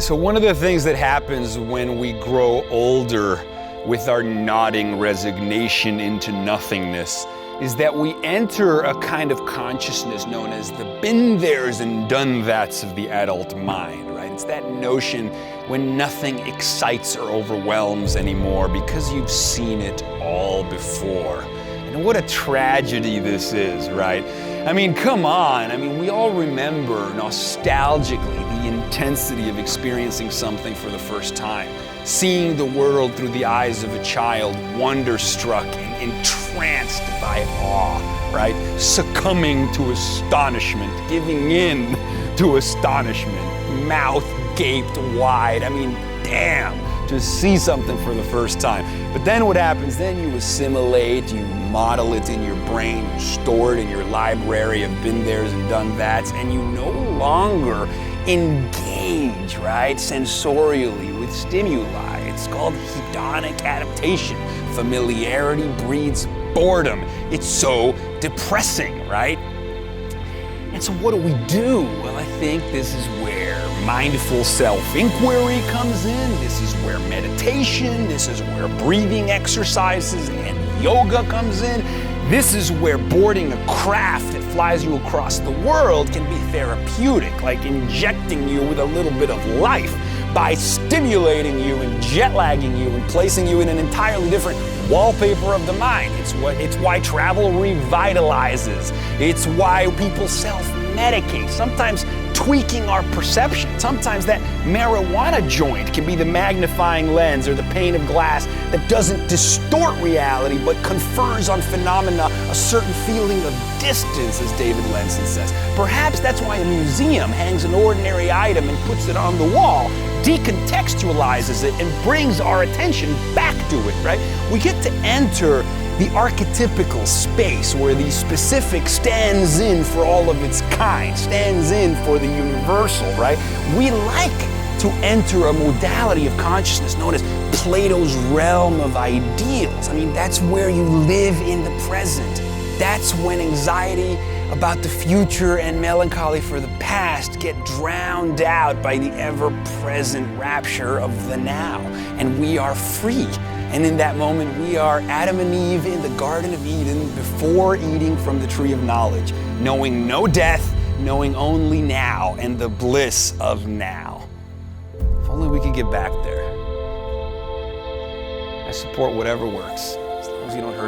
So one of the things that happens when we grow older with our nodding resignation into nothingness is that we enter a kind of consciousness known as the been theres and done that's of the adult mind, right? It's that notion when nothing excites or overwhelms anymore because you've seen it all before. And what a tragedy this is, right? I mean, come on. I mean, we all remember nostalgically the intensity of experiencing something for the first time, seeing the world through the eyes of a child, wonderstruck and entranced by awe, right? Succumbing to astonishment, giving in to astonishment, mouth gaped wide. I mean, damn, to see something for the first time. But then what happens? Then you assimilate, you model it in your brain, you store it in your library of been theres and done that's, and you no longer engage, right, sensorially with stimuli. It's called hedonic adaptation. Familiarity breeds boredom. It's so depressing, right? And so what do we do? Well, I think this is where mindful self-inquiry comes in. This is where meditation, this is where breathing exercises and yoga comes in. This is where boarding a craft that flies you across the world can be therapeutic, like injecting you with a little bit of life by stimulating you and jet lagging you and placing you in an entirely different wallpaper of the mind. It's why travel revitalizes. It's why people self-medicate, sometimes tweaking our perception. Sometimes that marijuana joint can be the magnifying lens or the pane of glass that doesn't distort reality but confers on phenomena a certain feeling of distance, as David Lenson says. Perhaps that's why a museum hangs an ordinary item and puts it on the wall, decontextualizes it, and brings our attention back to it, right? We get to enter the archetypical space where the specific stands in for all of its kind, stands in for the universal, right? We like to enter a modality of consciousness known as Plato's realm of ideals. I mean, that's where you live in the present. That's when anxiety about the future and melancholy for the past get drowned out by the ever-present rapture of the now. And we are free. And in that moment, we are Adam and Eve in the Garden of Eden before eating from the tree of knowledge, knowing no death, knowing only now and the bliss of now. If only we could get back there. I support whatever works, as long as you don't hurt